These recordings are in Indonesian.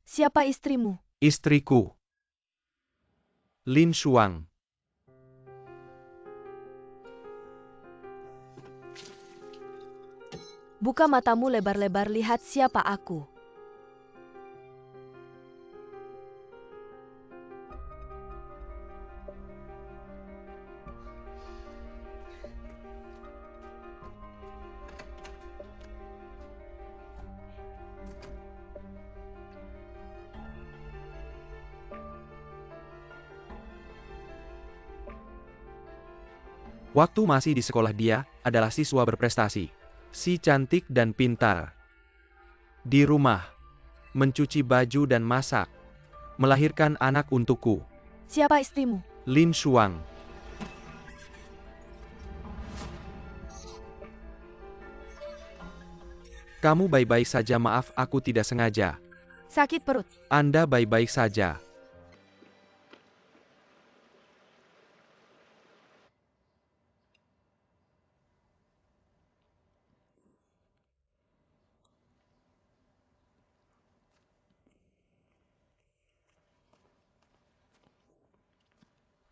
Siapa istrimu? Istriku. Lin Shuang. Buka matamu lebar-lebar, lihat siapa aku. Waktu masih di sekolah dia adalah siswa berprestasi. Si cantik dan pintar. Di rumah, mencuci baju dan masak. Melahirkan anak untukku. Siapa istrimu? Lin Shuang. Kamu baik-baik saja, maaf aku tidak sengaja. Sakit perut. Anda baik-baik saja.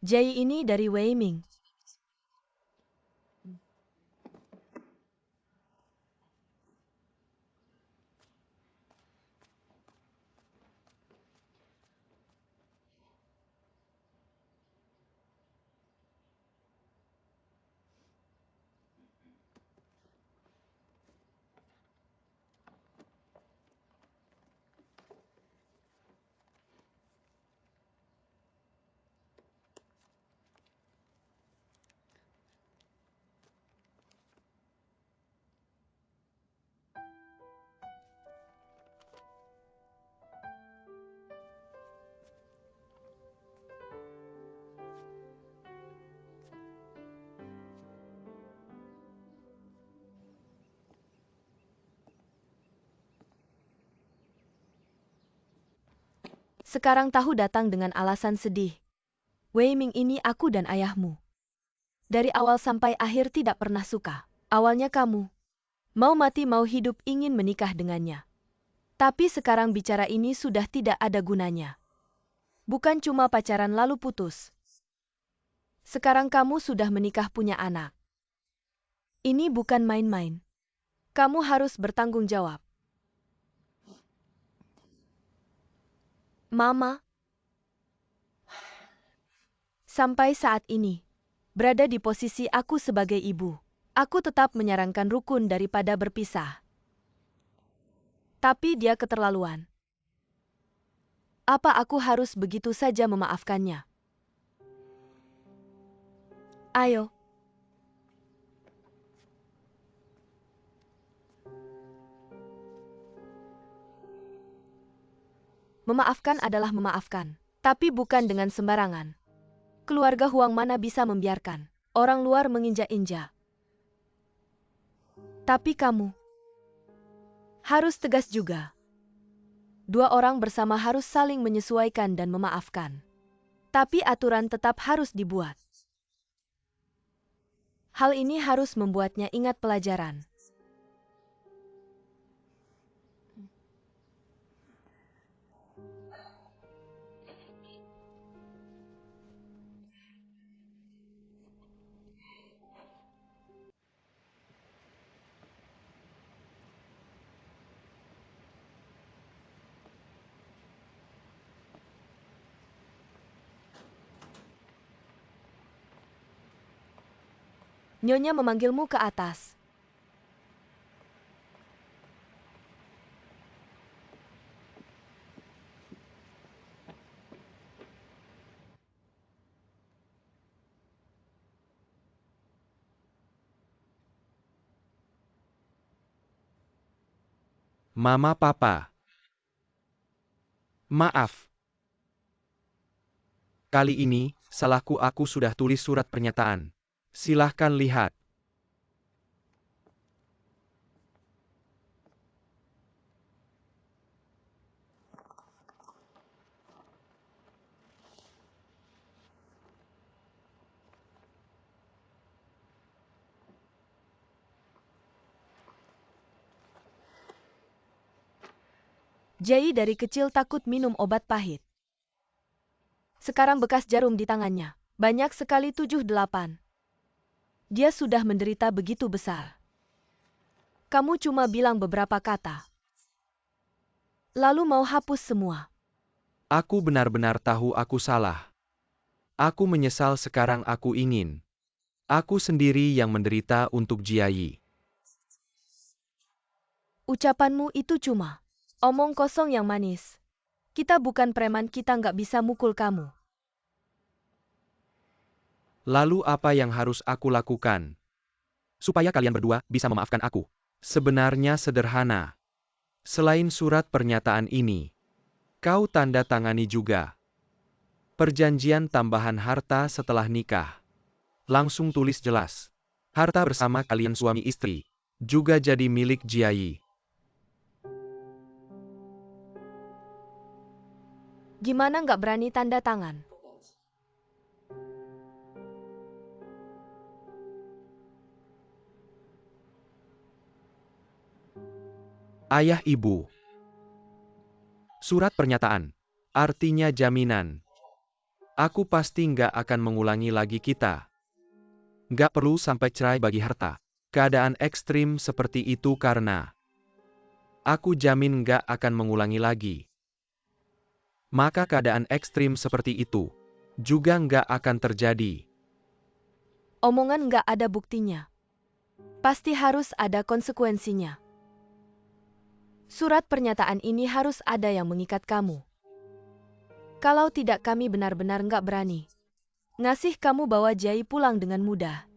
Jay ini dari Wei Ming. Sekarang tahu datang dengan alasan sedih. Wei Ming ini aku dan ayahmu. Dari awal sampai akhir tidak pernah suka. Awalnya kamu, mau mati mau hidup ingin menikah dengannya. Tapi sekarang bicara ini sudah tidak ada gunanya. Bukan cuma pacaran lalu putus. Sekarang kamu sudah menikah punya anak. Ini bukan main-main. Kamu harus bertanggung jawab. Mama, sampai saat ini, berada di posisi aku sebagai ibu, aku tetap menyarankan rukun daripada berpisah. Tapi dia keterlaluan. Apa aku harus begitu saja memaafkannya? Ayo. Memaafkan adalah memaafkan, tapi bukan dengan sembarangan. Keluarga Huang mana bisa membiarkan orang luar menginjak-injak. Tapi kamu harus tegas juga. Dua orang bersama harus saling menyesuaikan dan memaafkan. Tapi aturan tetap harus dibuat. Hal ini harus membuatnya ingat pelajaran. Nyonya memanggilmu ke atas. Mama, Papa. Maaf. Kali ini, salahku, aku sudah tulis surat pernyataan. Silahkan lihat. Jai dari kecil takut minum obat pahit. Sekarang bekas jarum di tangannya. Banyak sekali 7-8. Dia sudah menderita begitu besar. Kamu cuma bilang beberapa kata. Lalu mau hapus semua. Aku benar-benar tahu aku salah. Aku menyesal sekarang aku ingin. Aku sendiri yang menderita untuk Jiayi. Ucapanmu itu cuma omong kosong yang manis. Kita bukan preman, kita nggak bisa mukul kamu. Lalu apa yang harus aku lakukan? Supaya kalian berdua bisa memaafkan aku. Sebenarnya sederhana. Selain surat pernyataan ini, kau tanda tangani juga perjanjian tambahan harta setelah nikah. Langsung tulis jelas. Harta bersama kalian suami istri juga jadi milik Jiayi. Gimana nggak berani tanda tangan? Ayah ibu. Surat pernyataan. Artinya jaminan. Aku pasti nggak akan mengulangi lagi kita. Nggak perlu sampai cerai bagi harta. Keadaan ekstrim seperti itu karena aku jamin nggak akan mengulangi lagi. Maka keadaan ekstrim seperti itu juga nggak akan terjadi. Omongan nggak ada buktinya. Pasti harus ada konsekuensinya. Surat pernyataan ini harus ada yang mengikat kamu. Kalau tidak, kami benar-benar nggak berani ngasih kamu bawa Jai pulang dengan mudah.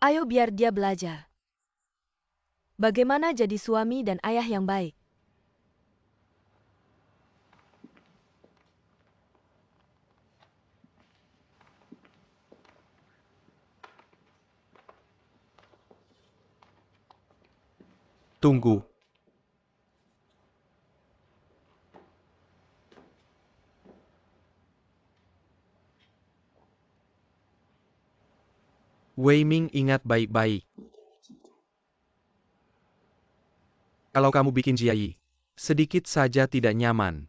Ayo biar dia belajar bagaimana jadi suami dan ayah yang baik. Tunggu. Wei Ming, ingat baik-baik. Kalau kamu bikin Jiayi sedikit saja tidak nyaman,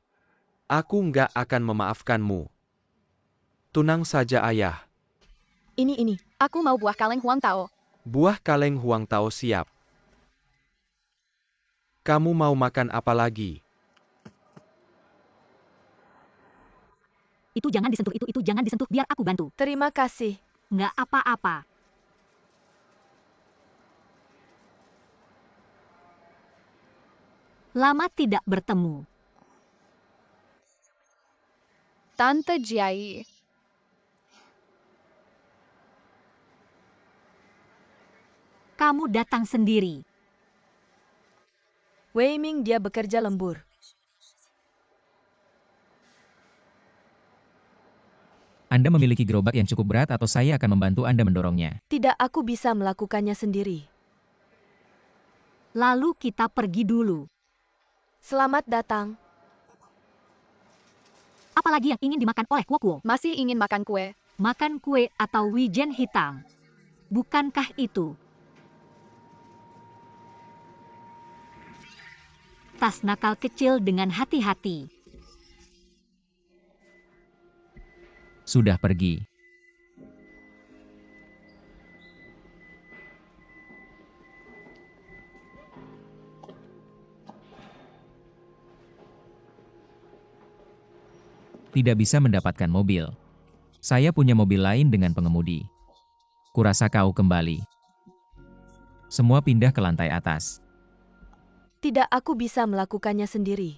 aku nggak akan memaafkanmu. Tunang saja ayah. Ini. Aku mau buah kaleng Huang Tao. Buah kaleng Huang Tao siap. Kamu mau makan apa lagi? Itu jangan disentuh, itu jangan disentuh, biar aku bantu. Terima kasih. Nggak apa-apa. Lama tidak bertemu. Tante Jiayi. Kamu datang sendiri. Wei Ming, dia bekerja lembur. Anda memiliki gerobak yang cukup berat atau saya akan membantu Anda mendorongnya. Tidak, aku bisa melakukannya sendiri. Lalu kita pergi dulu. Selamat datang. Apalagi yang ingin dimakan oleh Kuo? Masih ingin makan kue? Makan kue atau wijen hitam? Bukankah itu tas nakal kecil dengan hati-hati? Sudah pergi. Tidak bisa mendapatkan mobil. Saya punya mobil lain dengan pengemudi. Kurasa kau kembali. Semua pindah ke lantai atas. Tidak, aku bisa melakukannya sendiri.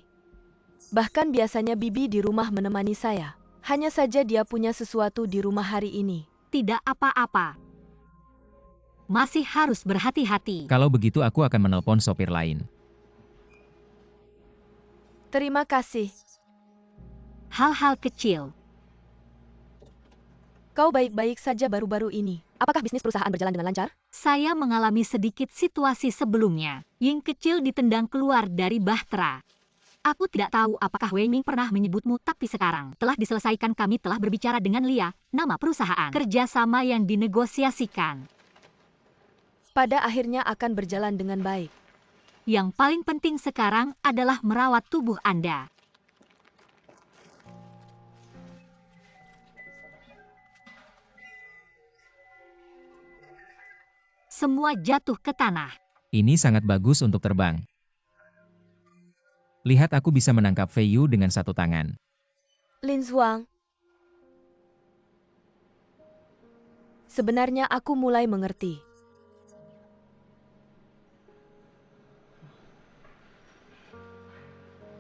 Bahkan biasanya Bibi di rumah menemani saya. Hanya saja dia punya sesuatu di rumah hari ini. Tidak apa-apa. Masih harus berhati-hati. Kalau begitu aku akan menelpon sopir lain. Terima kasih. hal-hal kecil. Kau baik-baik saja baru-baru ini. Apakah bisnis perusahaan berjalan dengan lancar? Saya mengalami sedikit situasi sebelumnya. Ying kecil ditendang keluar dari bahtera. Aku tidak tahu apakah Wei Ming pernah menyebutmu, tapi sekarang telah diselesaikan. Kami telah berbicara dengan Lia, nama perusahaan kerjasama yang dinegosiasikan. Pada akhirnya akan berjalan dengan baik. Yang paling penting sekarang adalah merawat tubuh Anda. Semua jatuh ke tanah. Ini sangat bagus untuk terbang. Lihat, aku bisa menangkap Fei Yu dengan satu tangan. Lin Zhuang. Sebenarnya aku mulai mengerti.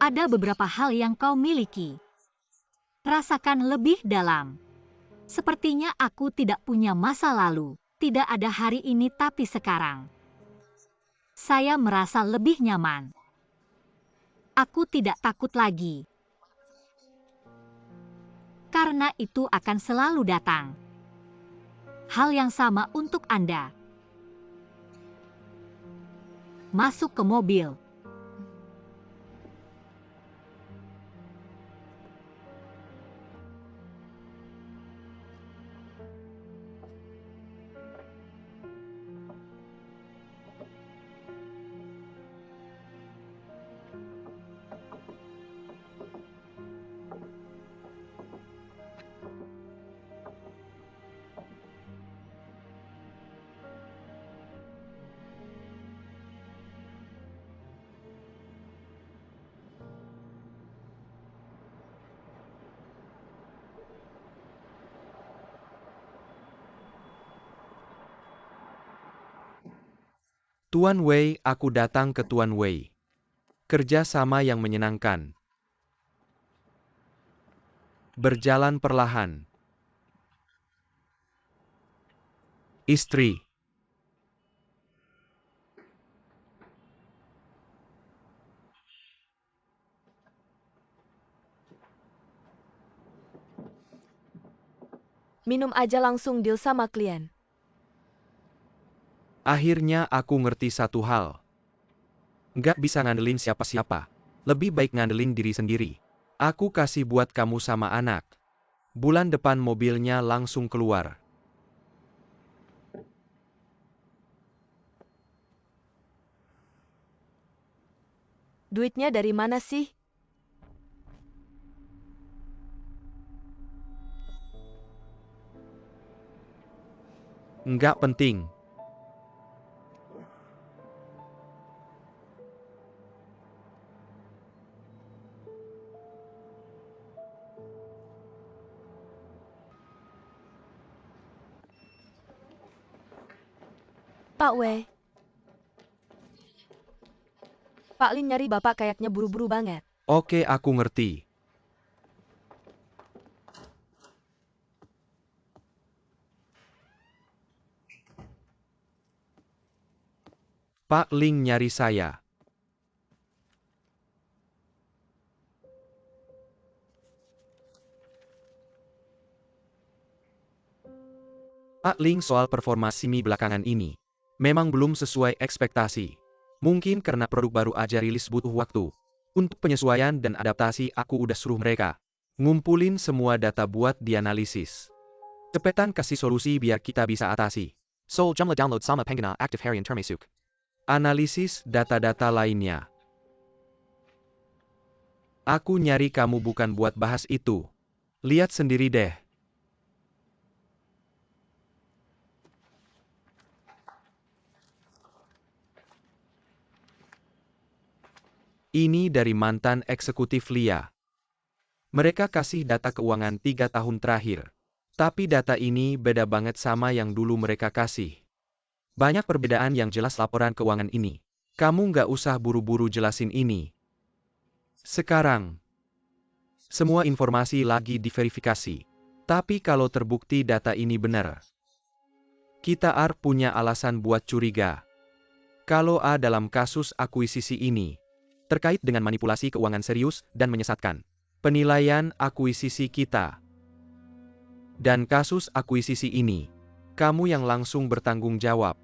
Ada beberapa hal yang kau miliki. Rasakan lebih dalam. Sepertinya aku tidak punya masa lalu. Tidak ada hari ini, tapi sekarang saya merasa lebih nyaman. Aku tidak takut lagi. Karena itu akan selalu datang. Hal yang sama untuk Anda. Masuk ke mobil. Tuan Wei, aku datang ke Tuan Wei. Kerja sama yang menyenangkan. Berjalan perlahan. Istri. Minum aja langsung deal sama klien. Akhirnya aku ngerti satu hal. Nggak bisa ngandelin siapa-siapa. Lebih baik ngandelin diri sendiri. Aku kasih buat kamu sama anak. Bulan depan mobilnya langsung keluar. Duitnya dari mana sih? Nggak penting. Pak Wei. Pak Lin nyari bapak kayaknya buru-buru banget. Oke, aku ngerti. Pak Ling nyari saya. Pak Ling, soal performa Simi belakangan ini memang belum sesuai ekspektasi. Mungkin karena produk baru aja rilis butuh waktu. Untuk penyesuaian dan adaptasi aku udah suruh mereka ngumpulin semua data buat dianalisis. Cepetan kasih solusi biar kita bisa atasi. Seoul Jumla download sama Pengguna Active Harian Termasuk. Analisis data-data lainnya. Aku nyari kamu bukan buat bahas itu. Lihat sendiri deh. Ini dari mantan eksekutif Lia. Mereka kasih data keuangan 3 tahun terakhir. Tapi data ini beda banget sama yang dulu mereka kasih. Banyak perbedaan yang jelas laporan keuangan ini. Kamu nggak usah buru-buru jelasin ini. Sekarang, semua informasi lagi diverifikasi. Tapi kalau terbukti data ini benar, kita punya alasan buat curiga. Kalau dalam kasus akuisisi ini terkait dengan manipulasi keuangan serius dan menyesatkan. penilaian akuisisi kita. Dan kasus akuisisi ini, kamu yang langsung bertanggung jawab.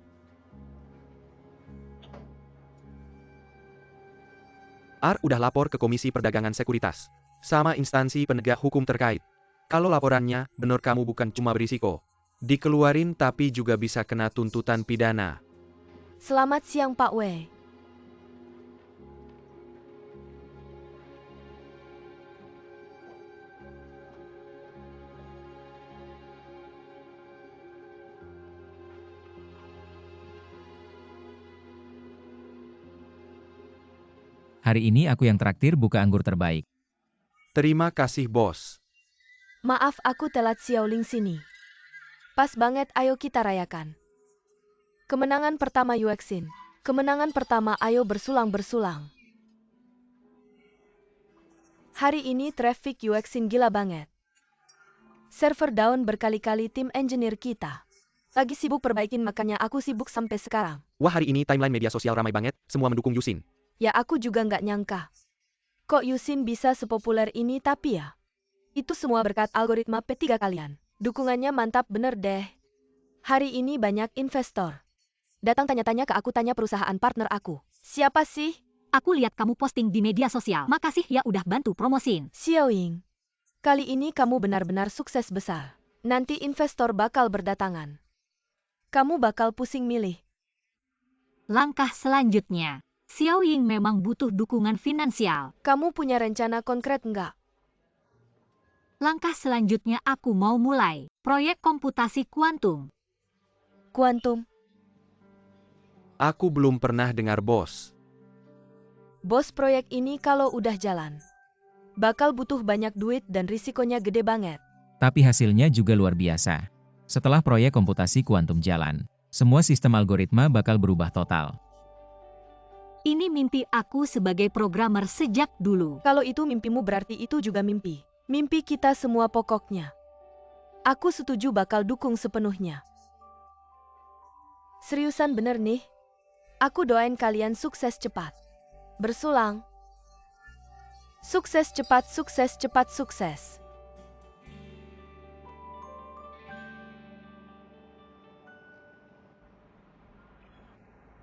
AR udah lapor ke Komisi Perdagangan Sekuritas, sama instansi penegak hukum terkait. Kalau laporannya benar kamu bukan cuma berisiko dikeluarin tapi juga bisa kena tuntutan pidana. Selamat siang Pak Wei. Hari ini aku yang traktir buka anggur terbaik. Terima kasih bos. Maaf aku telat Xiaoling sini. Pas banget ayo kita rayakan. Kemenangan pertama Yuexin. Kemenangan pertama ayo bersulang-bersulang. Hari ini traffic Yuexin gila banget. Server down berkali-kali tim engineer kita. Lagi sibuk perbaikin makanya aku sibuk sampai sekarang. Wah, hari ini timeline media sosial ramai banget, semua mendukung Yusin. Ya aku juga nggak nyangka. Kok Yusin bisa sepopuler ini tapi ya. Itu semua berkat algoritma P3 kalian. Dukungannya mantap bener deh. Hari ini banyak investor. Datang tanya-tanya ke aku, tanya perusahaan partner aku. Siapa sih? Aku lihat kamu posting di media sosial. Makasih ya udah bantu promosin. Xiaoying. Kali ini kamu benar-benar sukses besar. Nanti investor bakal berdatangan. Kamu bakal pusing milih. Langkah selanjutnya. Xiaoying memang butuh dukungan finansial. Kamu punya rencana konkret nggak? Langkah selanjutnya aku mau mulai proyek komputasi kuantum. Kuantum. Aku belum pernah dengar bos. Bos, proyek ini kalau udah jalan, bakal butuh banyak duit dan risikonya gede banget. Tapi hasilnya juga luar biasa. Setelah proyek komputasi kuantum jalan, semua sistem algoritma bakal berubah total. Ini mimpi aku sebagai programmer sejak dulu. Kalau itu mimpimu berarti itu juga mimpi. Mimpi kita semua pokoknya. Aku setuju bakal dukung sepenuhnya. Seriusan bener nih. Aku doain kalian sukses cepat. Bersulang. Sukses cepat, sukses cepat, sukses.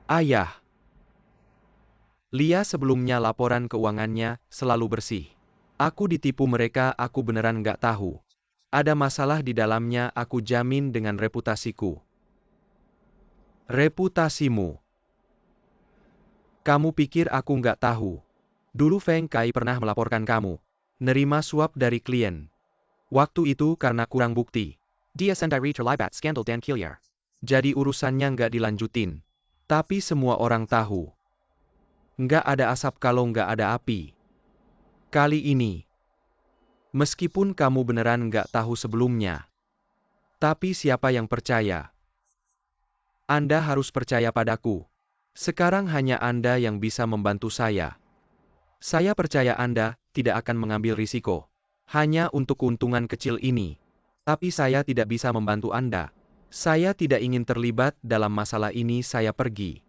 Ayah. Lia sebelumnya laporan keuangannya selalu bersih. Aku ditipu mereka, aku beneran nggak tahu. Ada masalah di dalamnya, aku jamin dengan reputasiku. Reputasimu. Kamu pikir aku nggak tahu? Dulu Feng Kai pernah melaporkan kamu nerima suap dari klien. Waktu itu karena kurang bukti. Dia sendiri terlibat skandal dan Kiliar. Jadi urusannya nggak dilanjutin. Tapi semua orang tahu. Nggak ada asap kalau nggak ada api. Kali ini, meskipun kamu beneran nggak tahu sebelumnya, tapi siapa yang percaya? Anda harus percaya padaku. Sekarang hanya Anda yang bisa membantu saya. Saya percaya Anda tidak akan mengambil risiko. Hanya untuk keuntungan kecil ini. Tapi saya tidak bisa membantu Anda. Saya tidak ingin terlibat dalam masalah ini, saya pergi.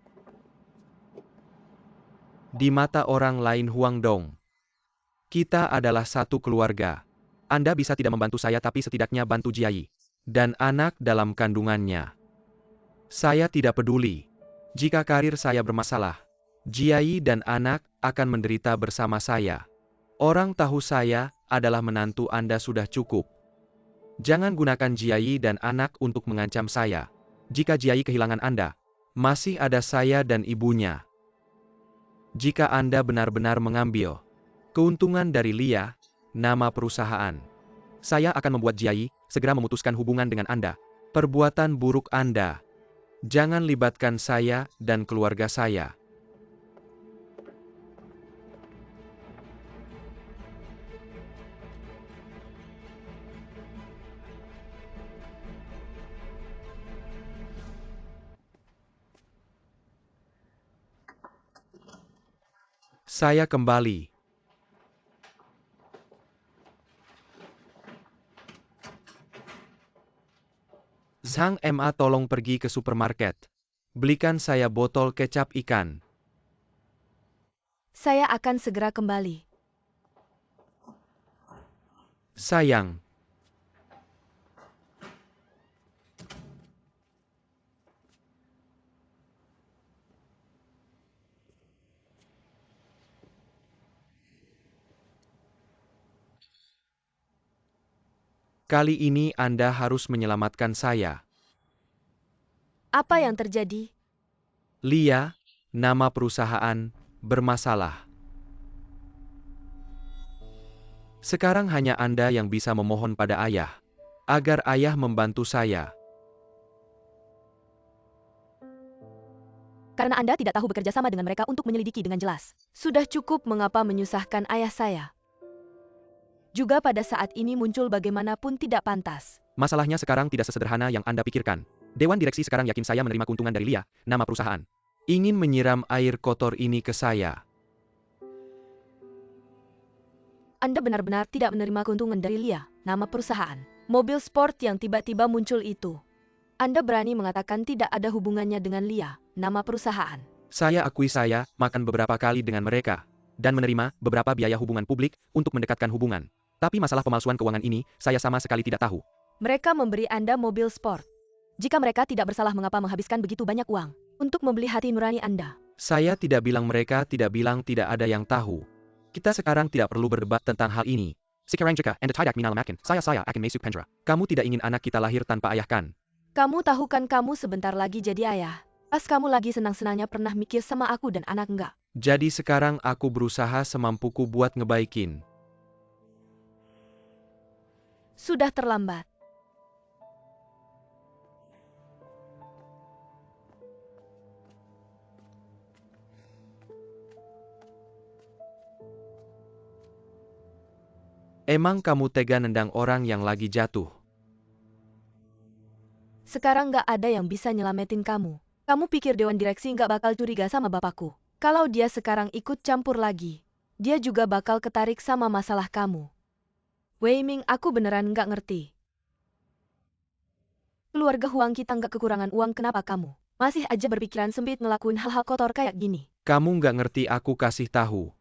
Di mata orang lain Huang Dong. Kita adalah satu keluarga. Anda bisa tidak membantu saya tapi setidaknya bantu Jiayi. Dan anak dalam kandungannya. Saya tidak peduli. Jika karir saya bermasalah, Jiayi dan anak akan menderita bersama saya. Orang tahu saya adalah menantu Anda sudah cukup. Jangan gunakan Jiayi dan anak untuk mengancam saya. Jika Jiayi kehilangan Anda, masih ada saya dan ibunya. Jika Anda benar-benar mengambil keuntungan dari Lia, nama perusahaan, saya akan membuat Jiayi segera memutuskan hubungan dengan Anda. Perbuatan buruk Anda. Jangan libatkan saya dan keluarga saya. Saya kembali. Zhang Ma tolong pergi ke supermarket. Belikan saya botol kecap ikan. Saya akan segera kembali. Sayang. Kali ini Anda harus menyelamatkan saya. Apa yang terjadi? Lia, nama perusahaan, bermasalah. Sekarang hanya Anda yang bisa memohon pada ayah, agar ayah membantu saya. Karena Anda tidak tahu bekerja sama dengan mereka untuk menyelidiki dengan jelas. Sudah cukup mengapa menyusahkan ayah saya. Juga pada saat ini muncul bagaimanapun tidak pantas. Masalahnya sekarang tidak sesederhana yang Anda pikirkan. Dewan direksi sekarang yakin saya menerima keuntungan dari Lia, nama perusahaan. Ingin menyiram air kotor ini ke saya. Anda benar-benar tidak menerima keuntungan dari Lia, nama perusahaan. Mobil sport yang tiba-tiba muncul itu. Anda berani mengatakan tidak ada hubungannya dengan Lia, nama perusahaan. Saya akui saya makan beberapa kali dengan mereka, Dan menerima beberapa biaya hubungan publik untuk mendekatkan hubungan. Tapi masalah pemalsuan keuangan ini, saya sama sekali tidak tahu. Mereka memberi Anda mobil sport. Jika mereka tidak bersalah mengapa menghabiskan begitu banyak uang untuk membeli hati nurani Anda? Saya tidak bilang mereka tidak bilang tidak ada yang tahu. Kita sekarang tidak perlu berdebat tentang hal ini. Sekarang jika Anda tidak menyelamatkan, saya akan masuk penjara. Kamu tidak ingin anak kita lahir tanpa ayah kan? Kamu tahu kan kamu sebentar lagi jadi ayah. Pas kamu lagi senang-senangnya pernah mikir sama aku dan anak enggak? Jadi sekarang aku berusaha semampuku buat ngebaikin. Sudah terlambat. Emang kamu tega nendang orang yang lagi jatuh? Sekarang nggak ada yang bisa nyelamatin kamu. Kamu pikir Dewan Direksi nggak bakal curiga sama bapakku? Kalau dia sekarang ikut campur lagi, dia juga bakal ketarik sama masalah kamu. Wei Ming, aku beneran nggak ngerti. Keluarga Huang kita nggak kekurangan uang, kenapa kamu masih aja berpikiran sempit ngelakuin hal-hal kotor kayak gini? Kamu nggak ngerti, aku kasih tahu.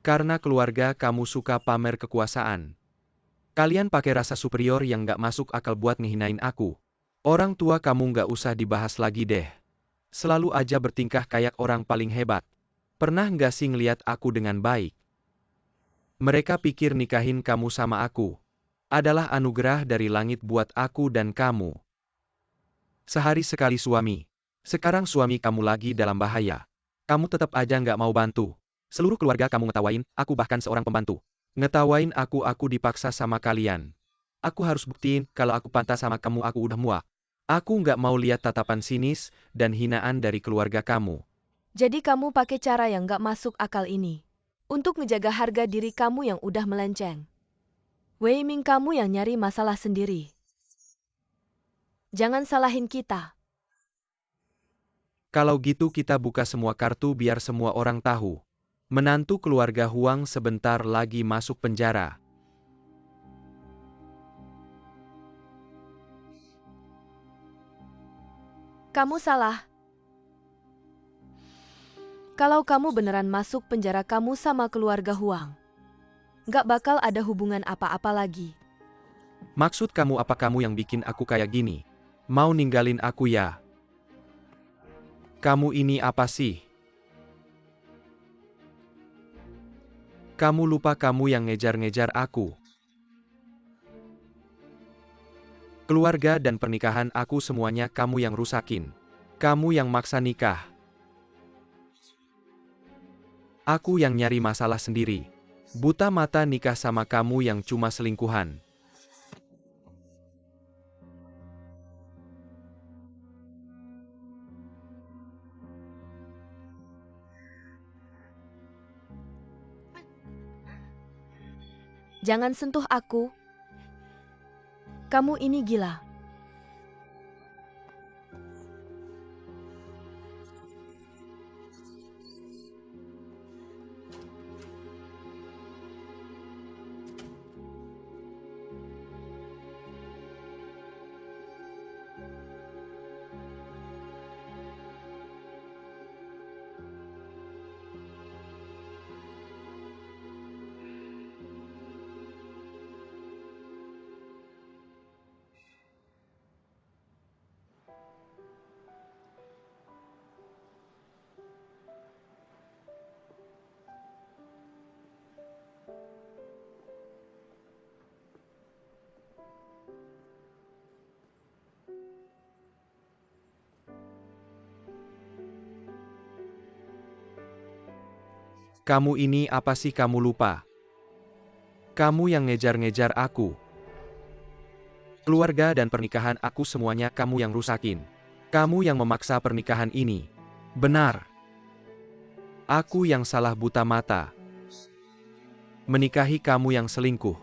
Karena keluarga kamu suka pamer kekuasaan. Kalian pakai rasa superior yang nggak masuk akal buat ngehinain aku. Orang tua kamu nggak usah dibahas lagi deh. Selalu aja bertingkah kayak orang paling hebat. Pernah nggak sih ngeliat aku dengan baik? Mereka pikir nikahin kamu sama aku adalah anugerah dari langit buat aku dan kamu. Sehari sekali suami. Sekarang suami kamu lagi dalam bahaya. Kamu tetap aja nggak mau bantu. Seluruh keluarga kamu ngetawain, aku bahkan seorang pembantu. Ngetawain aku dipaksa sama kalian. Aku harus buktiin kalau aku pantas sama kamu, aku udah muak. Aku nggak mau lihat tatapan sinis dan hinaan dari keluarga kamu. Jadi kamu pakai cara yang nggak masuk akal ini untuk ngejaga harga diri kamu yang udah melenceng. Wei Ming, kamu yang nyari masalah sendiri. Jangan salahin kita. Kalau gitu kita buka semua kartu biar semua orang tahu. Menantu keluarga Huang sebentar lagi masuk penjara. Kamu salah. Kalau kamu beneran masuk penjara, kamu sama keluarga Huang nggak bakal ada hubungan apa-apa lagi. Maksud kamu apa, kamu yang bikin aku kayak gini? Mau ninggalin aku ya? Kamu ini apa sih? Kamu lupa kamu yang ngejar-ngejar aku. Keluarga dan pernikahan aku semuanya kamu yang rusakin. Kamu yang maksa nikah. Aku yang nyari masalah sendiri. Buta mata nikah sama kamu yang cuma selingkuhan. Jangan sentuh aku. Kamu ini gila. Kamu ini apa sih, kamu lupa? Kamu yang ngejar-ngejar aku. Keluarga dan pernikahan aku semuanya kamu yang rusakin. Kamu yang memaksa pernikahan ini. Benar. Aku yang salah buta mata. Menikahi kamu yang selingkuh.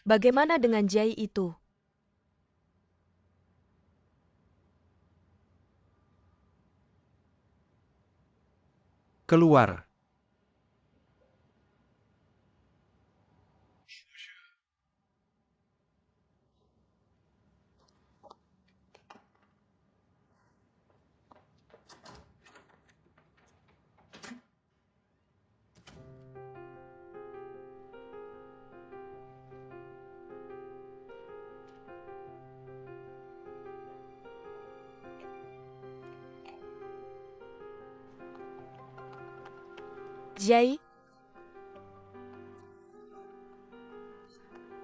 Bagaimana dengan Jai itu? Keluar. Jai?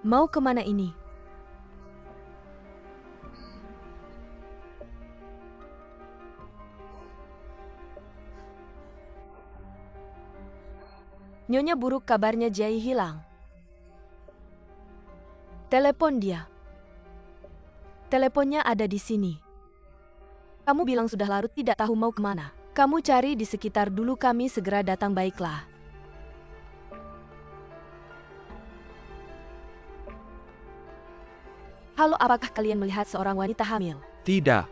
Mau kemana ini? Nyonya buruk, kabarnya Jai hilang. Telepon dia. Teleponnya ada di sini. Kamu bilang sudah larut tidak tahu mau kemana. Kamu cari di sekitar dulu, kami segera datang, baiklah. Halo, apakah kalian melihat seorang wanita hamil? Tidak.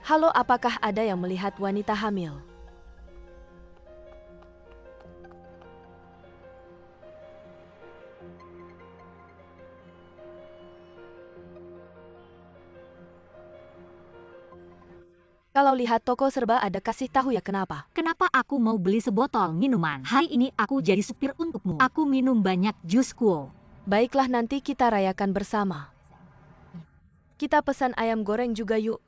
Halo, apakah ada yang melihat wanita hamil? Kalau lihat toko serba ada, kasih tahu ya kenapa. Kenapa aku mau beli sebotol minuman? Hari ini aku jadi supir untukmu. Aku minum banyak jus kuo. Baiklah, nanti kita rayakan bersama. Kita pesan ayam goreng juga yuk.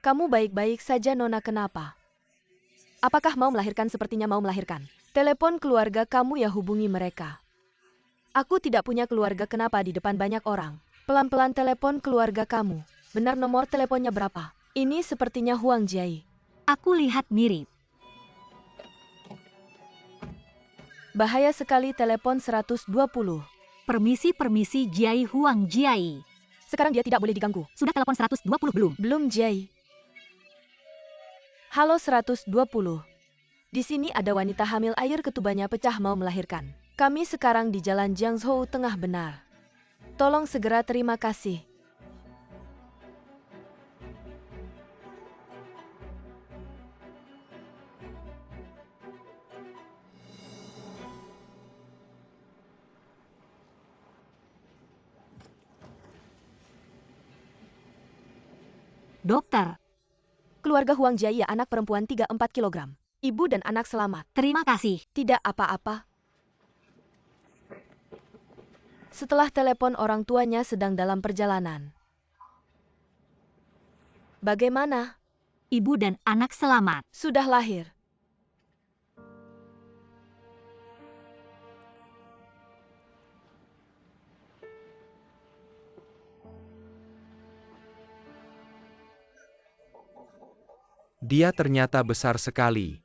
Kamu baik-baik saja, Nona, kenapa? Apakah mau melahirkan? Sepertinya mau melahirkan. Telepon keluarga kamu ya, hubungi mereka. Aku tidak punya keluarga, kenapa di depan banyak orang? Pelan-pelan telepon keluarga kamu. Benar, nomor teleponnya berapa? Ini sepertinya Huang Jai. Aku lihat mirip. Bahaya sekali, telepon 120. Permisi Jai Huang Jai. Sekarang dia tidak boleh diganggu. Sudah telepon 120 belum? Belum, Jai. Halo 120. Di sini ada wanita hamil, air ketubanya pecah mau melahirkan. Kami sekarang di Jalan Jiangzhou Tengah, benar. Tolong segera, terima kasih. Dokter, Keluarga Huang Jai ya, anak perempuan 34 kilogram. Ibu dan anak selamat. terima kasih. Tidak apa-apa. Setelah telepon, orang tuanya sedang dalam perjalanan. Bagaimana? Ibu dan anak selamat. Sudah lahir. Dia ternyata besar sekali.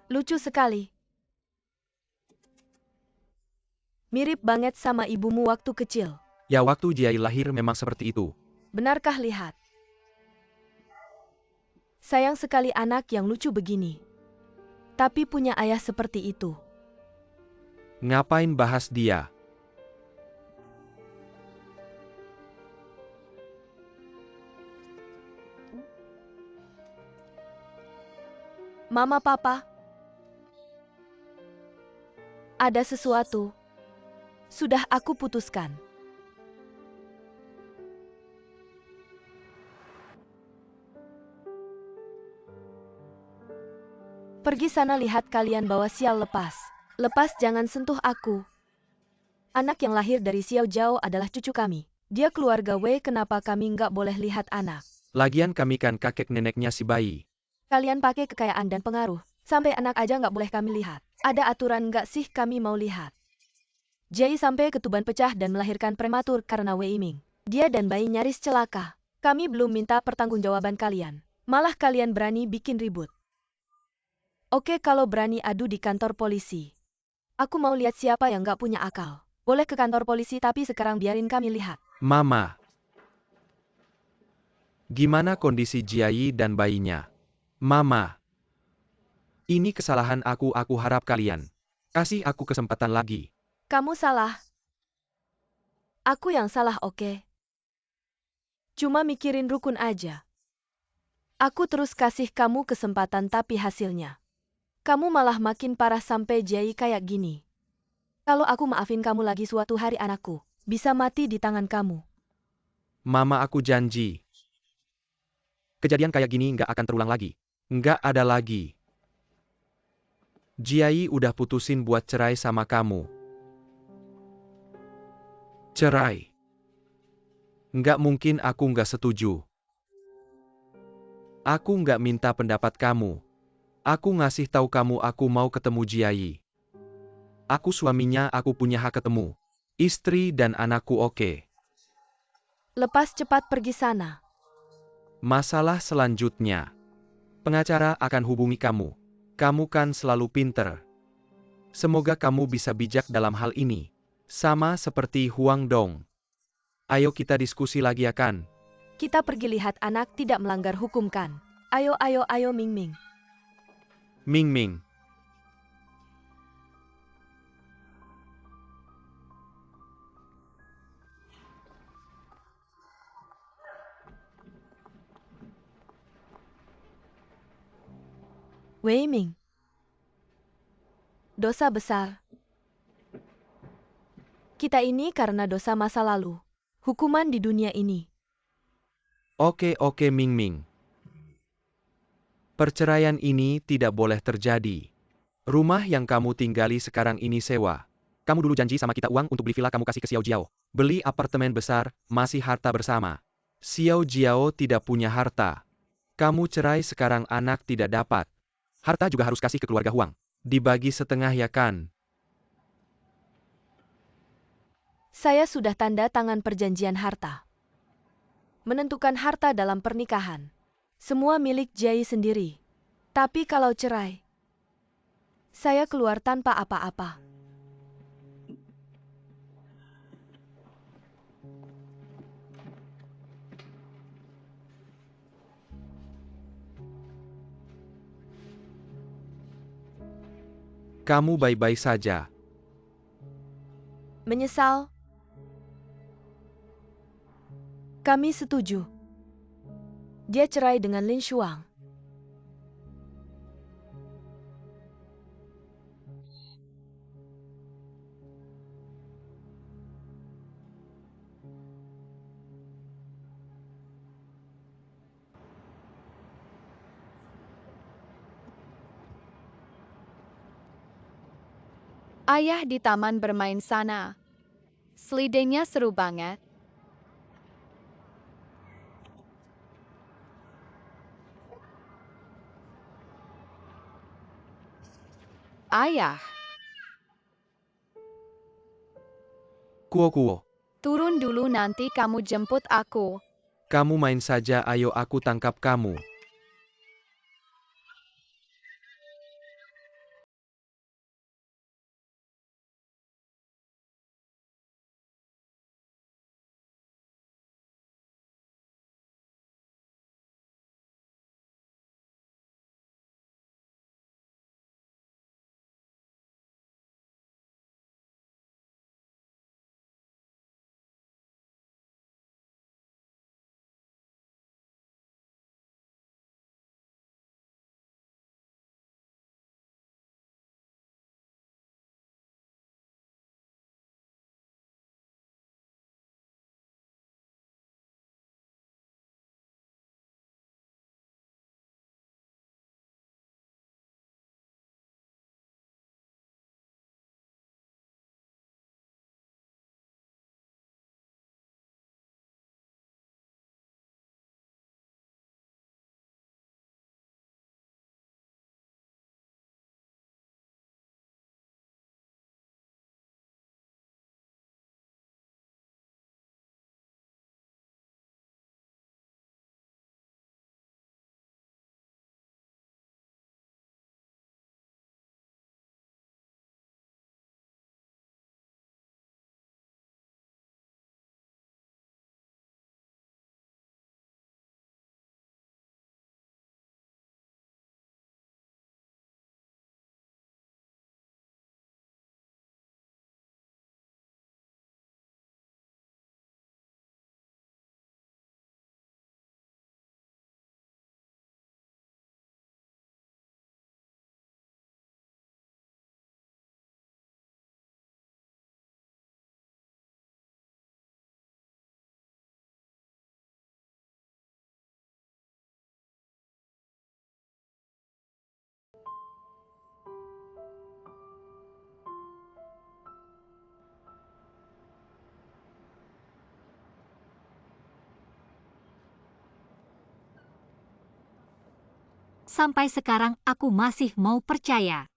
Lucu sekali. Mirip banget sama ibumu waktu kecil. Ya, waktu Jiai lahir memang seperti itu. Benarkah lihat? Sayang sekali anak yang lucu begini. Tapi punya ayah seperti itu. Ngapain bahas dia? Mama Papa. Ada sesuatu. Sudah aku putuskan. Pergi sana lihat kalian bawa sial lepas. Lepas jangan sentuh aku. Anak yang lahir dari Xiao Jiao adalah cucu kami. Dia keluarga Wei, kenapa kami nggak boleh lihat anak? Lagian kami kan kakek neneknya si bayi. Kalian pakai kekayaan dan pengaruh. Sampai anak aja nggak boleh kami lihat. Ada aturan nggak sih kami mau lihat? Jai sampai ketuban pecah dan melahirkan prematur karena Wei Ming. Dia dan bayi nyaris celaka. Kami belum minta pertanggungjawaban kalian. Malah kalian berani bikin ribut. Oke, kalau berani adu di kantor polisi. Aku mau lihat siapa yang nggak punya akal. Boleh ke kantor polisi, tapi sekarang biarin kami lihat. Mama. Gimana kondisi Jiai dan bayinya? Mama. Ini kesalahan aku harap kalian kasih aku kesempatan lagi. Kamu salah. Aku yang salah, oke? Cuma mikirin Rukun aja. Aku terus kasih kamu kesempatan tapi hasilnya. Kamu malah makin parah sampai Jai kayak gini. Kalau aku maafin kamu lagi suatu hari anakku bisa mati di tangan kamu. Mama, aku janji. Kejadian kayak gini nggak akan terulang lagi. Nggak ada lagi. Jiai udah putusin buat cerai sama kamu. Cerai. Nggak mungkin, aku nggak setuju. Aku nggak minta pendapat kamu. Aku ngasih tahu kamu aku mau ketemu Jiai. Aku suaminya, aku punya hak ketemu. Istri dan anakku, oke. Lepas cepat pergi sana. Masalah selanjutnya. Pengacara akan hubungi kamu. Kamu kan selalu pinter. Semoga kamu bisa bijak dalam hal ini. Sama seperti Huang Dong. Ayo kita diskusi lagi ya kan? Kita pergi lihat anak tidak melanggar hukum kan? Ayo, ayo, ayo, Ming Ming. Ming Ming. Wei Ming. Dosa besar. Kita ini karena dosa masa lalu. Hukuman di dunia ini. Oke, Ming Ming. Perceraian ini tidak boleh terjadi. Rumah yang kamu tinggali sekarang ini sewa. Kamu dulu janji sama kita uang untuk beli villa, kamu kasih ke Xiao Jiao. Beli apartemen besar, masih harta bersama. Xiao Jiao tidak punya harta. Kamu cerai sekarang, anak tidak dapat. Harta juga harus kasih ke keluarga Huang. Dibagi setengah ya kan? Saya sudah tanda tangan perjanjian harta. Menentukan harta dalam pernikahan. Semua milik Jai sendiri. Tapi kalau cerai, saya keluar tanpa apa-apa. Kamu baik-baik saja. Menyesal? Kami setuju. Dia cerai dengan Lin Shuang. Ayah di taman bermain sana. Slidingnya seru banget. Ayah, Kuo. turun dulu nanti kamu jemput aku. Kamu main saja, ayo aku tangkap kamu. Sampai sekarang aku masih mau percaya.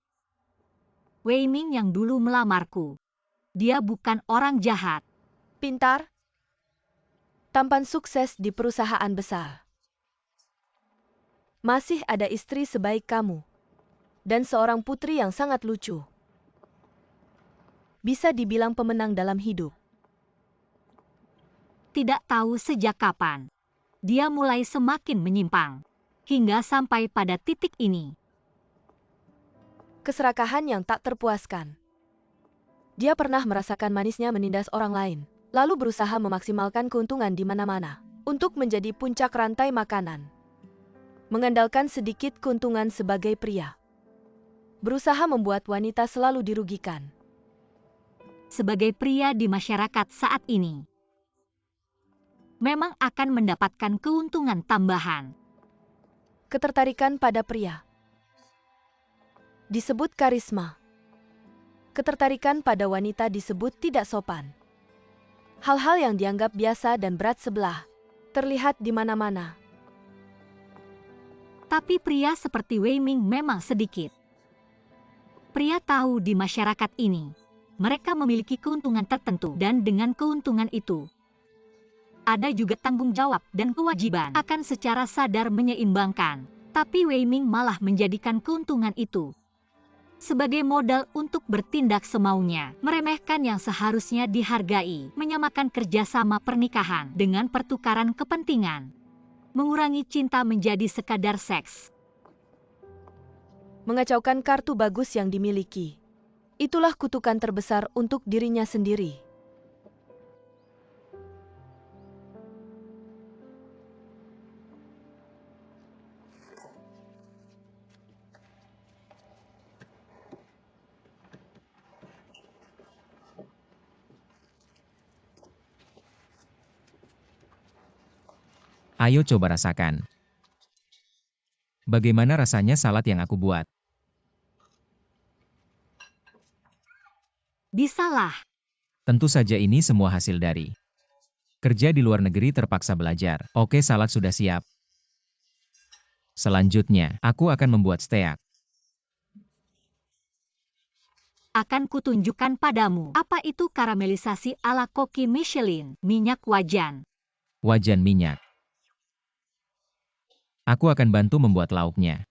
Wei Ming yang dulu melamarku. Dia bukan orang jahat. Pintar. Tampan sukses di perusahaan besar. Masih ada istri sebaik kamu. Dan seorang putri yang sangat lucu. Bisa dibilang pemenang dalam hidup. Tidak tahu sejak kapan. Dia mulai semakin menyimpang. Hingga sampai pada titik ini. Keserakahan yang tak terpuaskan. Dia pernah merasakan manisnya menindas orang lain, lalu berusaha memaksimalkan keuntungan di mana-mana untuk menjadi puncak rantai makanan. Mengandalkan sedikit keuntungan sebagai pria. Berusaha membuat wanita selalu dirugikan. Sebagai pria di masyarakat saat ini, memang akan mendapatkan keuntungan tambahan. Ketertarikan pada pria disebut karisma. Ketertarikan pada wanita disebut tidak sopan. Hal-hal yang dianggap biasa dan berat sebelah terlihat di mana-mana. Tapi pria seperti Wei Ming memang sedikit. Pria tahu di masyarakat ini, mereka memiliki keuntungan tertentu dan dengan keuntungan itu, ada juga tanggung jawab dan kewajiban akan secara sadar menyeimbangkan. Tapi Wei Ming malah menjadikan keuntungan itu sebagai modal untuk bertindak semaunya, meremehkan yang seharusnya dihargai, menyamakan kerjasama pernikahan dengan pertukaran kepentingan, mengurangi cinta menjadi sekadar seks. Mengacaukan kartu bagus yang dimiliki. Itulah kutukan terbesar untuk dirinya sendiri. Ayo coba rasakan. Bagaimana rasanya salad yang aku buat? Bisalah. Tentu saja ini semua hasil dari kerja di luar negeri terpaksa belajar. Oke, salad sudah siap. Selanjutnya, aku akan membuat steak. Akan kutunjukkan padamu apa itu karamelisasi ala koki Michelin, minyak wajan. Wajan minyak. Aku akan bantu membuat lauknya.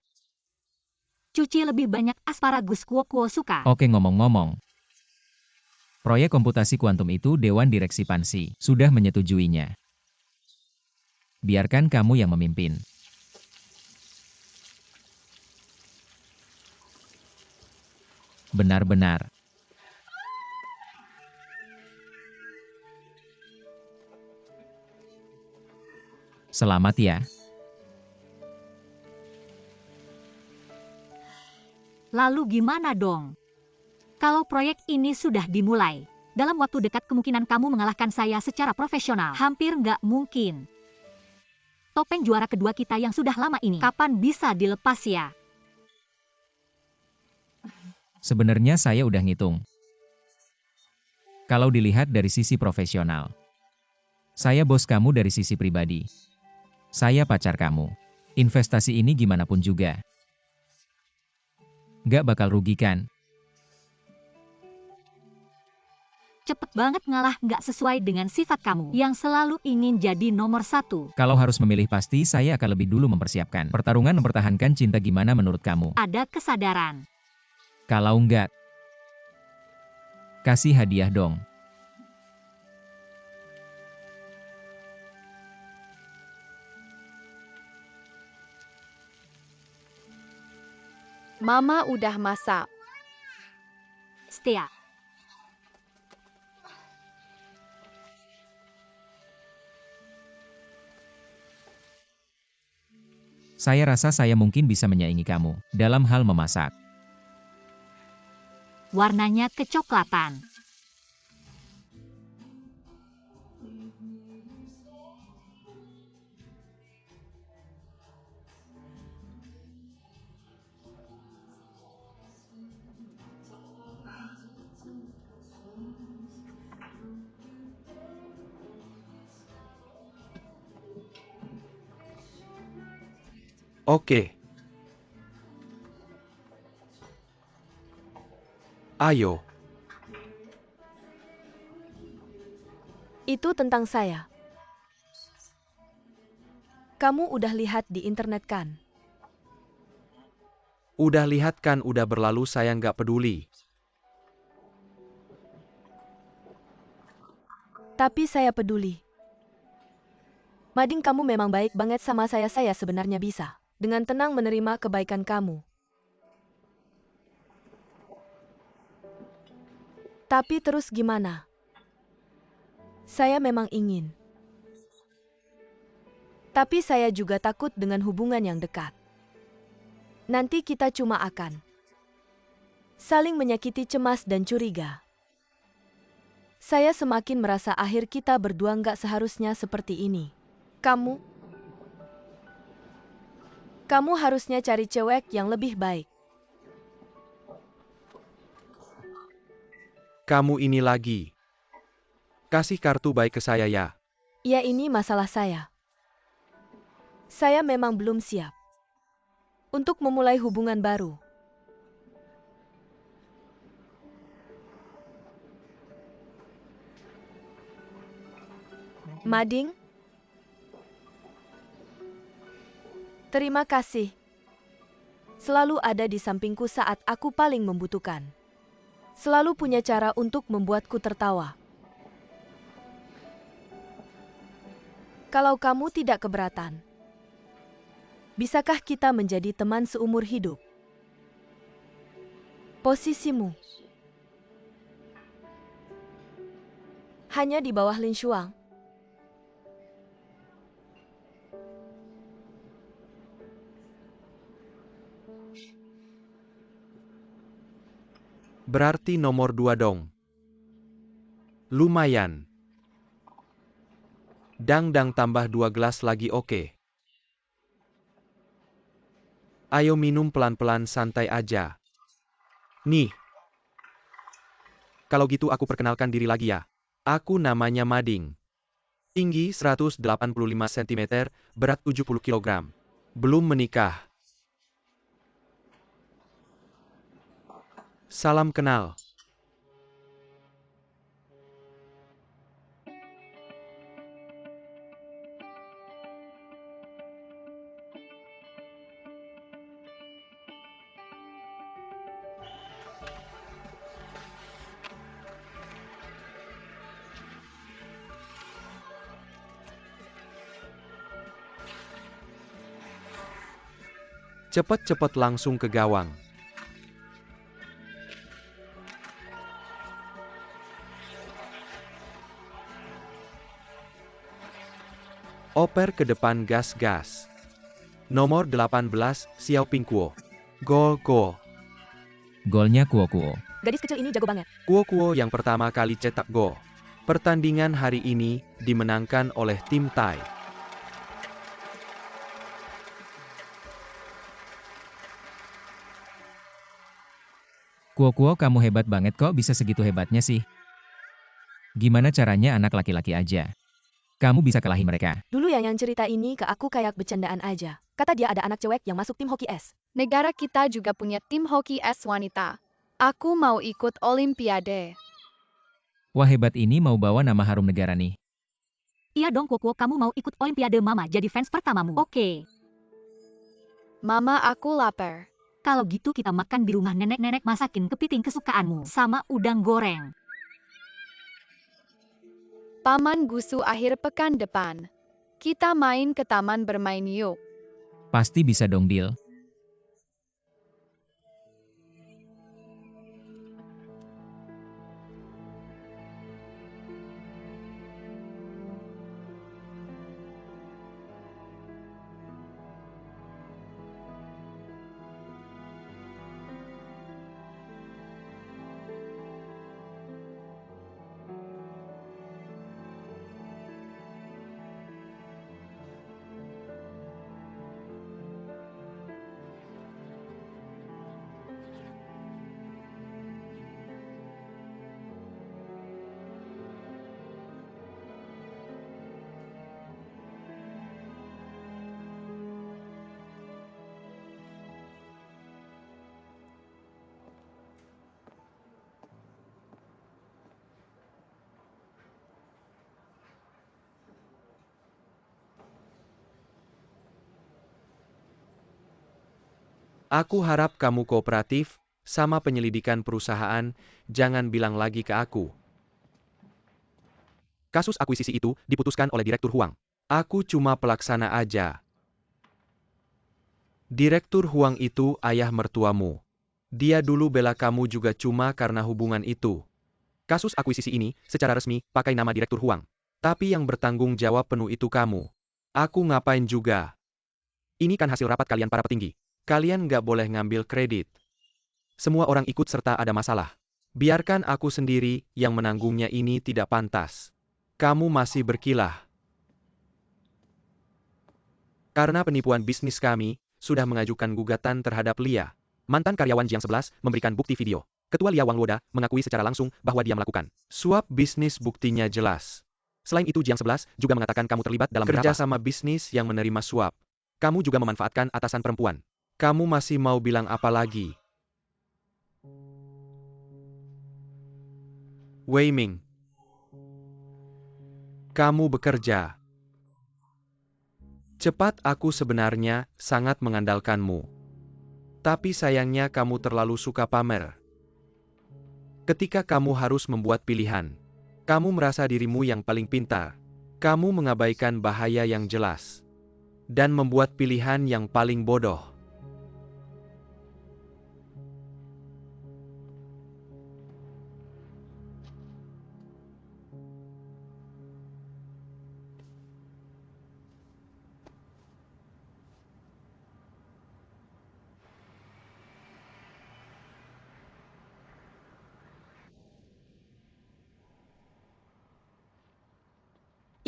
Cuci lebih banyak asparagus kuo-kuo suka. Oke, ngomong-ngomong. Proyek komputasi kuantum itu Dewan Direksi Pansi sudah menyetujuinya. Biarkan kamu yang memimpin. Benar-benar. Selamat ya. Lalu gimana dong? Kalau proyek ini sudah dimulai, dalam waktu dekat kemungkinan kamu mengalahkan saya secara profesional. Hampir nggak mungkin. Topeng juara kedua kita yang sudah lama ini, kapan bisa dilepas ya? Sebenarnya saya udah ngitung. Kalau dilihat dari sisi profesional. Saya bos kamu dari sisi pribadi. Saya pacar kamu. Investasi ini gimana pun juga. Nggak bakal rugikan. Cepet banget ngalah, nggak sesuai dengan sifat kamu yang selalu ingin jadi nomor satu. Kalau harus memilih pasti saya akan lebih dulu mempersiapkan. Pertarungan mempertahankan cinta gimana menurut kamu? Ada kesadaran. Kalau nggak, kasih hadiah dong. Mama udah masak. Setia. Saya rasa saya mungkin bisa menyaingi kamu dalam hal memasak. Warnanya kecoklatan. Oke. Ayo. Itu tentang saya. Kamu udah lihat di internet kan? Udah lihat kan, udah berlalu, saya nggak peduli. Tapi saya peduli. Mading, kamu memang baik banget sama saya sebenarnya bisa dengan tenang menerima kebaikan kamu. Tapi terus gimana? Saya memang ingin. Tapi saya juga takut dengan hubungan yang dekat. Nanti kita cuma akan saling menyakiti, cemas, dan curiga. Saya semakin merasa akhir kita berdua nggak seharusnya seperti ini. Kamu harusnya cari cewek yang lebih baik. Kamu ini lagi. Kasih kartu baik ke saya ya. Ya, ini masalah saya. Saya memang belum siap untuk memulai hubungan baru. Mading, terima kasih. Selalu ada di sampingku saat aku paling membutuhkan. Selalu punya cara untuk membuatku tertawa. Kalau kamu tidak keberatan, bisakah kita menjadi teman seumur hidup? Posisimu hanya di bawah Lin Shuang. Berarti nomor 2 dong. Lumayan. Dang tambah 2 gelas lagi, oke. Ayo minum pelan-pelan, santai aja. Nih. Kalau gitu aku perkenalkan diri lagi ya. Aku namanya Mading. Tinggi 185 cm, berat 70 kg. Belum menikah. Salam kenal. Cepat-cepat langsung ke gawang. Oper ke depan gas-gas. Nomor 18, Xiao Pingguo. Gol. Golnya Kuo. Gadis kecil ini jago banget. Kuo yang pertama kali cetak gol. Pertandingan hari ini dimenangkan oleh tim Thai. Kuo, kamu hebat banget kok bisa segitu hebatnya sih. Gimana caranya anak laki-laki aja? Kamu bisa kalahin mereka. Dulu yang cerita ini ke aku kayak bercandaan aja. Kata dia ada anak cewek yang masuk tim hoki es. Negara kita juga punya tim hoki es wanita. Aku mau ikut Olimpiade. Wah hebat ini mau bawa nama harum negara nih. Iya dong Kuo, kamu mau ikut Olimpiade Mama jadi fans pertamamu. Oke. Mama, aku lapar. Kalau gitu kita makan di rumah nenek-nenek masakin kepiting kesukaanmu sama udang goreng. Paman Gusu akhir pekan depan. Kita main ke taman bermain yuk. Pasti bisa dong deal. Aku harap kamu kooperatif sama penyelidikan perusahaan, jangan bilang lagi ke aku. Kasus akuisisi itu diputuskan oleh Direktur Huang. Aku cuma pelaksana aja. Direktur Huang itu ayah mertuamu. Dia dulu bela kamu juga cuma karena hubungan itu. Kasus akuisisi ini secara resmi pakai nama Direktur Huang. Tapi yang bertanggung jawab penuh itu kamu. Aku ngapain juga? Ini kan hasil rapat kalian para petinggi. Kalian nggak boleh ngambil kredit. Semua orang ikut serta ada masalah. Biarkan aku sendiri yang menanggungnya, ini tidak pantas. Kamu masih berkilah. Karena penipuan bisnis kami, sudah mengajukan gugatan terhadap Lia. Mantan karyawan Jiang 11 memberikan bukti video. Ketua Lia Wangluoda mengakui secara langsung bahwa dia melakukan suap bisnis, buktinya jelas. Selain itu Jiang 11 juga mengatakan kamu terlibat dalam kerjasama bisnis yang menerima suap. Kamu juga memanfaatkan atasan perempuan. Kamu masih mau bilang apa lagi? Wei Ming, kamu bekerja cepat. Aku sebenarnya sangat mengandalkanmu. Tapi sayangnya kamu terlalu suka pamer. Ketika kamu harus membuat pilihan, kamu merasa dirimu yang paling pintar. Kamu mengabaikan bahaya yang jelas. Dan membuat pilihan yang paling bodoh.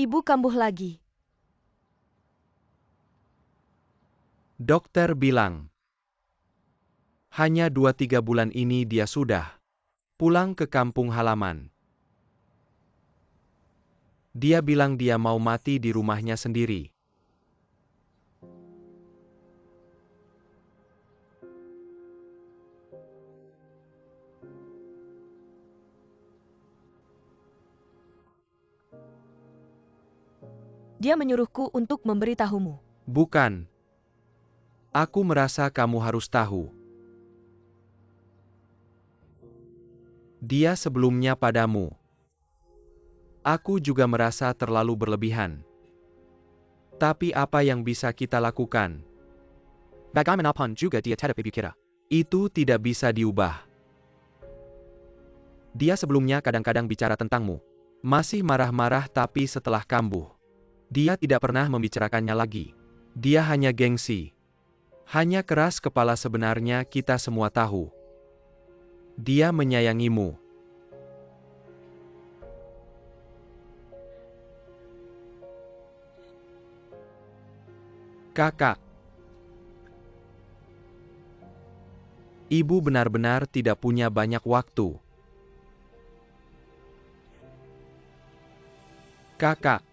Ibu kambuh lagi. Dokter bilang, hanya 2-3 bulan ini dia sudah pulang ke kampung halaman. Dia bilang dia mau mati di rumahnya sendiri. Dia menyuruhku untuk memberitahumu. Bukan. Aku merasa kamu harus tahu. Dia sebelumnya padamu. Aku juga merasa terlalu berlebihan. Tapi apa yang bisa kita lakukan? Bagaimanapun juga dia tetap ibu kita. Itu tidak bisa diubah. Dia sebelumnya kadang-kadang bicara tentangmu. Masih marah-marah tapi setelah kambuh. Dia tidak pernah membicarakannya lagi. Dia hanya gengsi. Hanya keras kepala sebenarnya kita semua tahu. Dia menyayangimu. Kakak. Ibu benar-benar tidak punya banyak waktu. Kakak.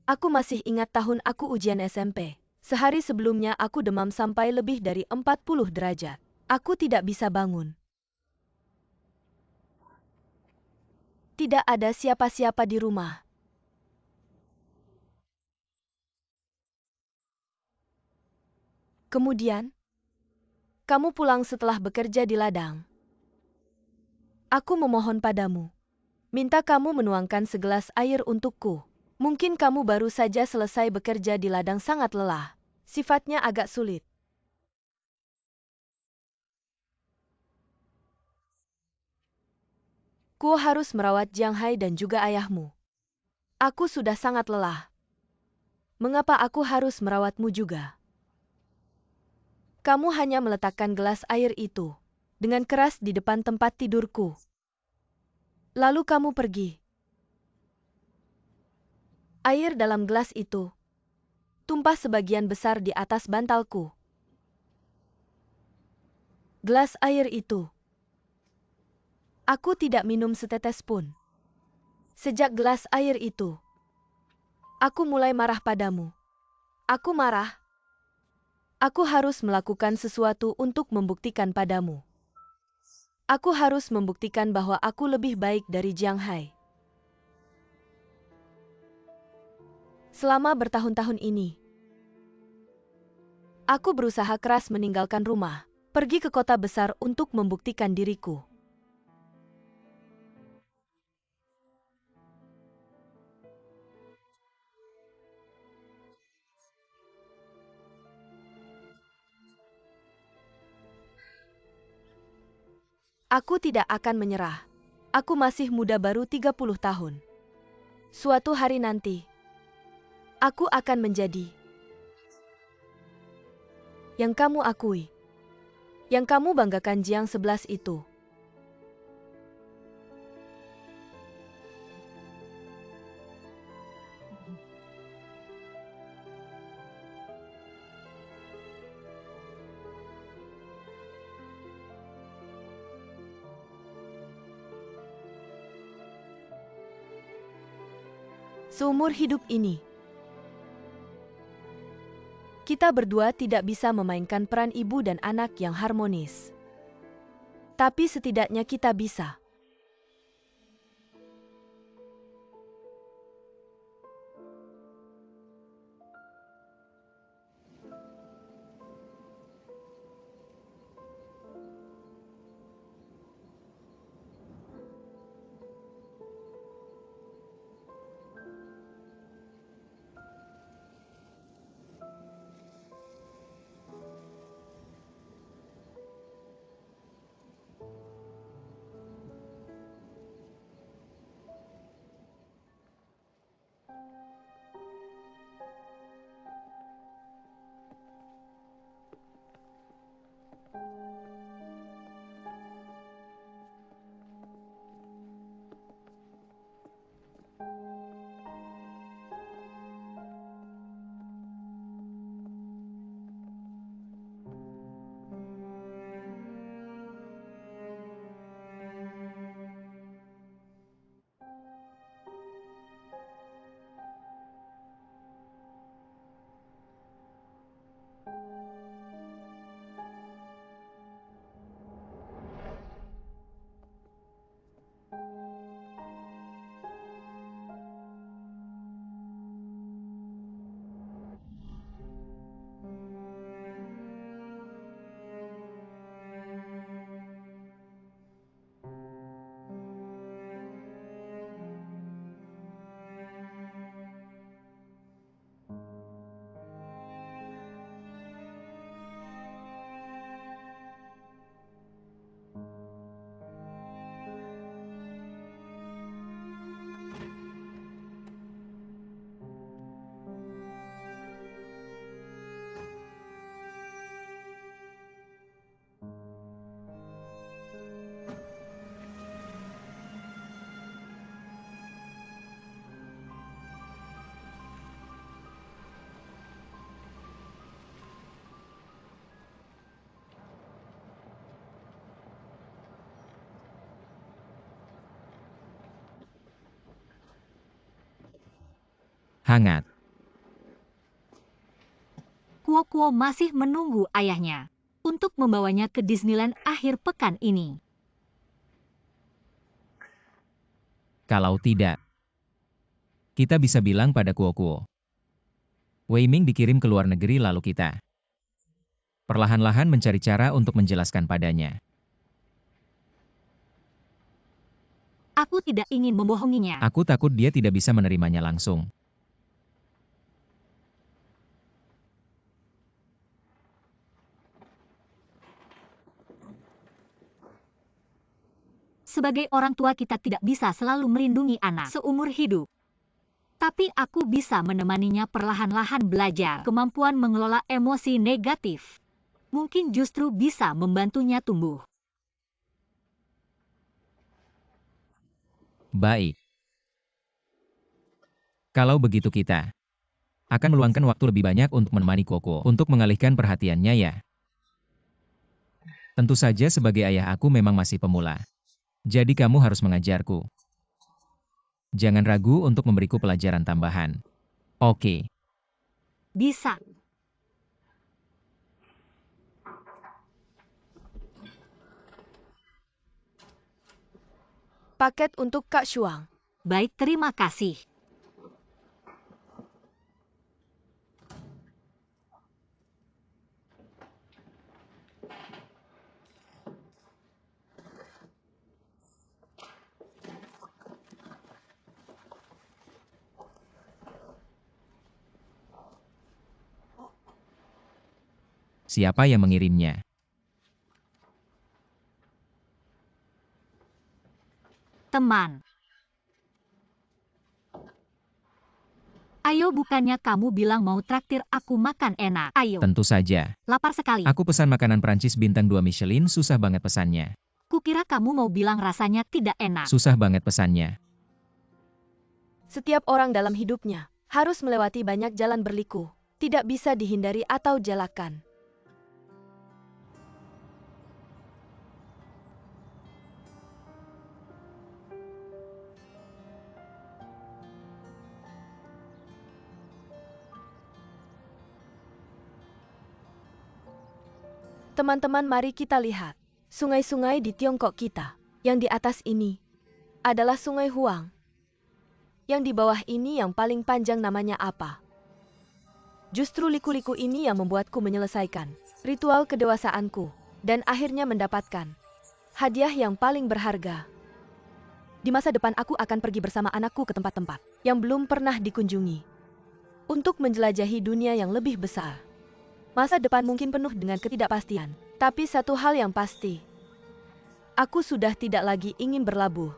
Aku masih ingat tahun aku ujian SMP. Sehari sebelumnya aku demam sampai lebih dari 40 derajat. Aku tidak bisa bangun. Tidak ada siapa-siapa di rumah. Kemudian, kamu pulang setelah bekerja di ladang. Aku memohon padamu. Minta kamu menuangkan segelas air untukku. Mungkin kamu baru saja selesai bekerja di ladang sangat lelah. Sifatnya agak sulit. Ku harus merawat Jiang Hai dan juga ayahmu. Aku sudah sangat lelah. Mengapa aku harus merawatmu juga? Kamu hanya meletakkan gelas air itu dengan keras di depan tempat tidurku. Lalu kamu pergi. Air dalam gelas itu tumpah sebagian besar di atas bantalku. Gelas air itu aku tidak minum setetes pun. Sejak gelas air itu, aku mulai marah padamu. Aku marah. Aku harus melakukan sesuatu untuk membuktikan padamu. Aku harus membuktikan bahwa aku lebih baik dari Jiang Hai. Selama bertahun-tahun ini, aku berusaha keras meninggalkan rumah, pergi ke kota besar untuk membuktikan diriku. Aku tidak akan menyerah. Aku masih muda baru 30 tahun. Suatu hari nanti, aku akan menjadi yang kamu akui, yang kamu banggakan Jiang 11 itu. Seumur hidup ini, kita berdua tidak bisa memainkan peran ibu dan anak yang harmonis. Tapi setidaknya kita bisa. hangat. Kuo-Kuo masih menunggu ayahnya untuk membawanya ke Disneyland akhir pekan ini. Kalau tidak, kita bisa bilang pada Kuo-Kuo. Wei Ming dikirim ke luar negeri lalu kita perlahan-lahan mencari cara untuk menjelaskan padanya. Aku tidak ingin membohonginya. Aku takut dia tidak bisa menerimanya langsung. Sebagai orang tua kita tidak bisa selalu melindungi anak seumur hidup. Tapi aku bisa menemaninya perlahan-lahan belajar kemampuan mengelola emosi negatif. Mungkin justru bisa membantunya tumbuh. Baik. Kalau begitu kita akan meluangkan waktu lebih banyak untuk menemani Kuo-Kuo untuk mengalihkan perhatiannya ya. Tentu saja sebagai ayah aku memang masih pemula. Jadi kamu harus mengajarku. Jangan ragu untuk memberiku pelajaran tambahan. Oke. Bisa. Paket untuk Kak Shuang. Baik, terima kasih. Siapa yang mengirimnya? Teman. Ayo, bukannya kamu bilang mau traktir aku makan enak. Ayo. Tentu saja. Lapar sekali. Aku pesan makanan Prancis bintang 2 Michelin, susah banget pesannya. Kukira kamu mau bilang rasanya tidak enak. Susah banget pesannya. Setiap orang dalam hidupnya harus melewati banyak jalan berliku. Tidak bisa dihindari atau jalakan. Teman-teman, mari kita lihat sungai-sungai di Tiongkok kita. Yang di atas ini adalah Sungai Huang. Yang di bawah ini yang paling panjang namanya apa? Justru liku-liku ini yang membuatku menyelesaikan ritual kedewasaanku dan akhirnya mendapatkan hadiah yang paling berharga. Di masa depan aku akan pergi bersama anakku ke tempat-tempat yang belum pernah dikunjungi untuk menjelajahi dunia yang lebih besar. Masa depan mungkin penuh dengan ketidakpastian, tapi satu hal yang pasti, aku sudah tidak lagi ingin berlabuh